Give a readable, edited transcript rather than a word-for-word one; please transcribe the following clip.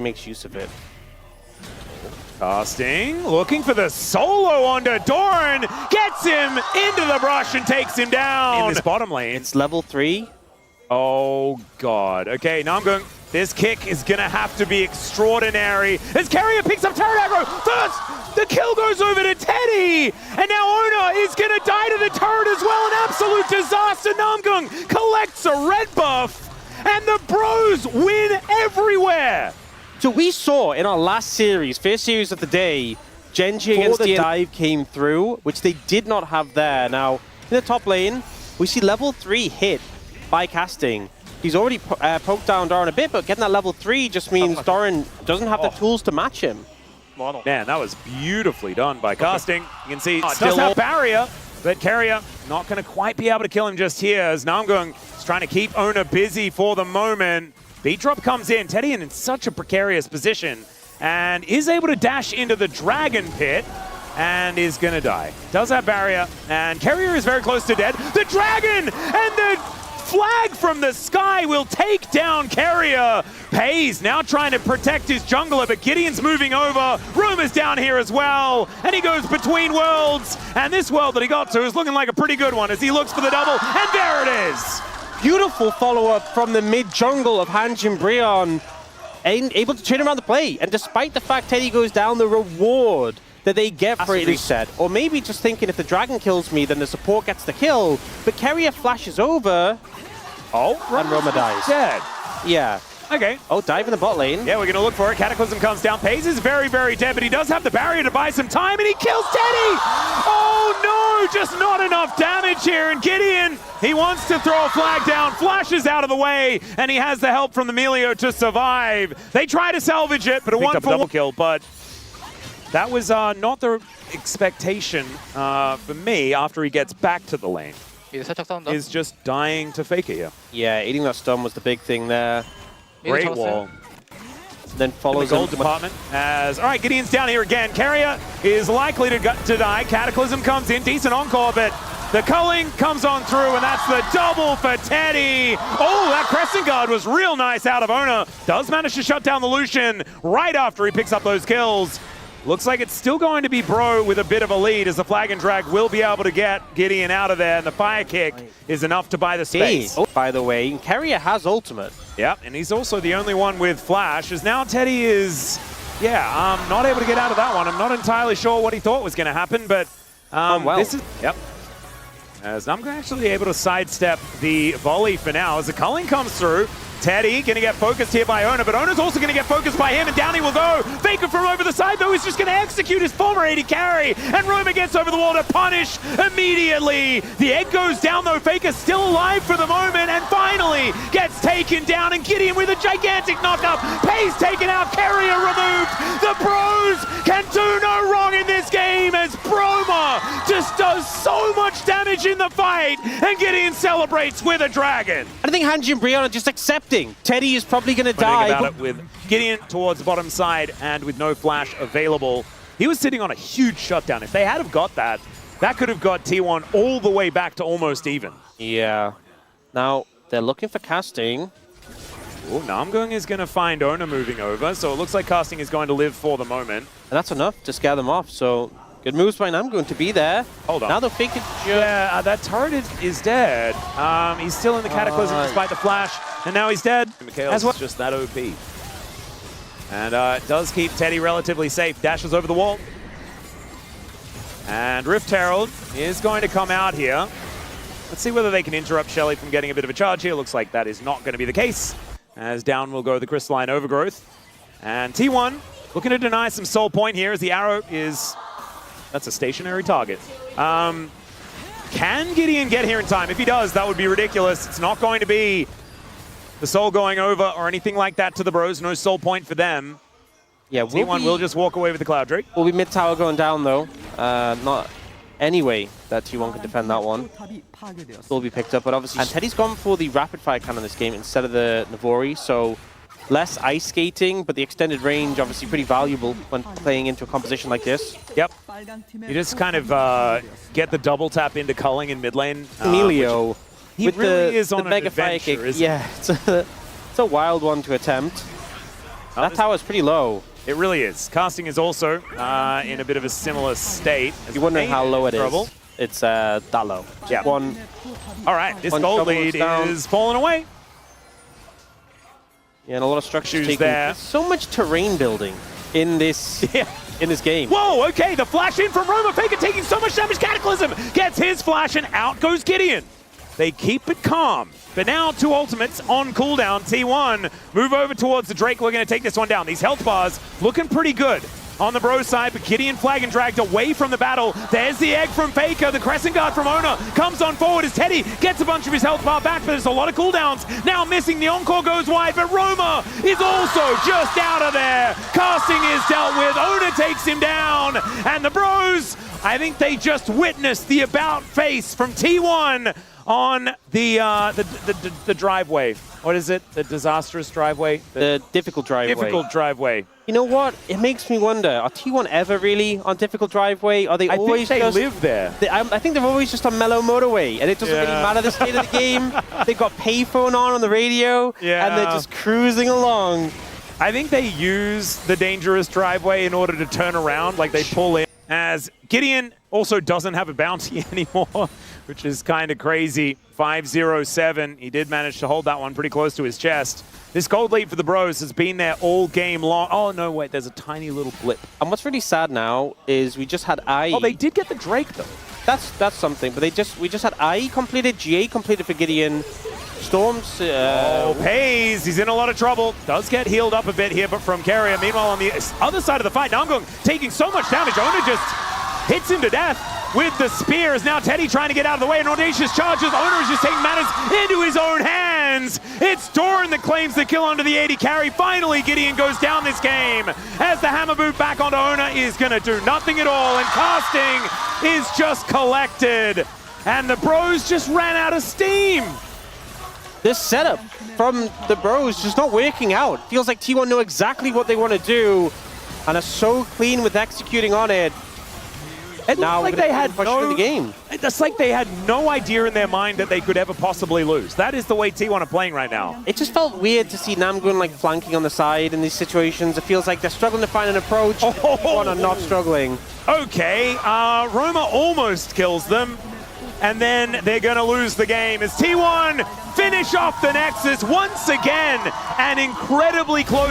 makes use of it. Casting, looking for the solo onto Doran, gets him into the brush and takes him down. In this bottom lane. It's level 3. Oh, God. Okay, now I'm going. This kick is going to have to be extraordinary. As Carrier picks up turret aggro. First, the kill goes over to Teddy. And now Ona is going to die to the turret as well. An absolute disaster. Namgung collects a red buff. And the bros win everywhere. So we saw in our last series, first series of the day, Genji against the dive came through, which they did not have there. Now, in the top lane, we see level 3 hit by casting. He's already poked down Doran a bit, but getting that level 3 just means Doran doesn't have the tools to match him. Man, that was beautifully done by casting. You can see still have barrier, but Carrier not going to quite be able to kill him just here, as Namgung is trying to keep Ona busy for the moment. Beat drop comes in, Teddy in such a precarious position, and is able to dash into the dragon pit, and is going to die. Does have barrier, and Carrier is very close to dead. The dragon and the flag from the sky will take down Carrier. Pays now trying to protect his jungler, but Gideon's moving over. Romer's down here as well, and he goes between worlds. And this world that he got to is looking like a pretty good one as he looks for the double, and there it is. Beautiful follow-up from the mid-jungle of Hanjin Brion, able to turn around the play. And despite the fact Teddy goes down, the reward that they get for it reset, or maybe just thinking if the dragon kills me, then the support gets the kill. But Carrier flashes over. And Roma dies. Dead. Yeah. Okay. Oh, dive in the bot lane. Yeah, we're going to look for it. Cataclysm comes down. Pays is very, very dead, but he does have the barrier to buy some time, and he kills Teddy! Oh, no! Just not enough damage here, and Gideon, he wants to throw a flag down, flashes out of the way, and he has the help from the Melio to survive. They try to salvage it, but a one for double kill, but that was not the expectation for me after he gets back to the lane. Is just dying to fake it here. Yeah, eating that stun was the big thing there. Great wall. Then follows the gold department as, all right, Gideon's down here again. Carrier is likely to die. Cataclysm comes in, decent encore, but the culling comes on through, and that's the double for Teddy. Oh, that Crescent Guard was real nice out of Ona. Does manage to shut down the Lucian right after he picks up those kills. Looks like it's still going to be Bro with a bit of a lead, as the flag and drag will be able to get Gideon out of there, and the fire kick is enough to buy the space. Oh, by the way, Carrier has ultimate. Yep, and he's also the only one with flash, as now Teddy is, not able to get out of that one. I'm not entirely sure what he thought was going to happen, but this is, as Namgung actually able to sidestep the volley for now, as the culling comes through. Teddy going to get focused here by Ona, but Ona's also going to get focused by him, and down he will go. Faker from over the side, though, he's just going to execute his former AD carry, and Roma gets over the wall to punish immediately. The egg goes down, though. Faker still alive for the moment, and finally gets taken down, and Gideon with a gigantic knockup. Pays taken out, Carrier removed. The Bros can do no wrong in this game, as Broma just does so much damage in the fight, and Gideon celebrates with a dragon. I think Hanjin Brion are just accepting. Teddy is probably going to die. About it with Gideon towards the bottom side and with no flash available. He was sitting on a huge shutdown. If they had have got that, that could have got T1 all the way back to almost even. Yeah. Now, they're looking for casting. Oh, Namgung is going to find Ona moving over, so it looks like casting is going to live for the moment. And that's enough to scare them off, so good moves by Namgung to be there. Hold on. Now they'll fake it. Yeah, that turret is dead. He's still in the Cataclysm despite the flash, and now he's dead. Mikhail's well. Just that OP. And it does keep Teddy relatively safe. Dashes over the wall. And Rift Herald is going to come out here. Let's see whether they can interrupt Shelly from getting a bit of a charge here. Looks like that is not going to be the case, as down will go the Crystalline Overgrowth. And T1 looking to deny some soul point here, as the arrow is... That's a stationary target. Can Gideon get here in time? If he does, that would be ridiculous. It's not going to be the soul going over or anything like that to the Bros. No soul point for them. Yeah, T1 will just walk away with the Cloud Drake. We'll be mid-tower going down, though. Not any way that T1 can defend that one. Will be picked up, but obviously... And Teddy's gone for the rapid-fire cannon this game instead of the Navori, so... Less ice skating, but the extended range obviously pretty valuable when playing into a composition like this. Yep. You just kind of get the double tap into culling in mid lane. Melio. He with really is the on an mega fire adventure, kick. Yeah, it's a wild one to attempt. That tower's pretty low. It really is. Casting is also in a bit of a similar state. You're wondering how low it is. It's that low. Yeah. All right, this gold lead is falling away. Yeah, and a lot of structures taken. There's so much terrain building in this in this game. Whoa, okay, the flash in from Roma. Faker taking so much damage. Cataclysm gets his flash, and out goes Gideon. They keep it calm. But now 2 ultimates on cooldown. T1 move over towards the Drake. We're going to take this one down. These health bars looking pretty good on the bro side, but Gideon flag and dragged away from the battle. There's the egg from Faker. The Crescent Guard from Ona comes on forward as Teddy gets a bunch of his health bar back, but there's a lot of cooldowns. Now missing. The Encore goes wide, but Roma is also just out of there. Casting is dealt with. Ona takes him down, and the bros, I think they just witnessed the about face from T1 on the driveway. What is it? The disastrous driveway? The difficult driveway. Difficult driveway. You know what? It makes me wonder, are T1 ever really on difficult driveway? Are they always think they live there. I think they're always just on mellow motorway, and it doesn't really matter the state of the game. They've got payphone on the radio, and they're just cruising along. I think they use the dangerous driveway in order to turn around, like they pull in. As Gideon also doesn't have a bounty anymore, which is kind of crazy. 5-0-7. He did manage to hold that one pretty close to his chest. This gold lead for the bros has been there all game long. Oh, no, wait, there's a tiny little blip. And what's really sad now is we just had IE. Oh, they did get the Drake, though. That's something, but we just had IE completed, GA completed for Gideon. Storms. Pays. He's in a lot of trouble. Does get healed up a bit here, but from Carrier. Meanwhile, on the other side of the fight, Namgung taking so much damage. Ona just hits him to death with the spears. Now Teddy trying to get out of the way, and Audacious charges. Ona is just taking matters into his own hands. It's Doran that claims the kill onto the 80 carry. Finally, Gideon goes down this game as the hammer boot back onto Ona is going to do nothing at all, and Casting is just collected. And the bros just ran out of steam. This setup from the bros just not working out. Feels like T1 know exactly what they want to do and are so clean with executing on it. It now like they had the game. It's like they had no idea in their mind that they could ever possibly lose. That is the way T1 are playing right now. It just felt weird to see Namgun like flanking on the side in these situations. It feels like they're struggling to find an approach. T1 are not struggling. Okay, Roma almost kills them. And then they're going to lose the game as T1 finish off the Nexus once again, and incredibly close.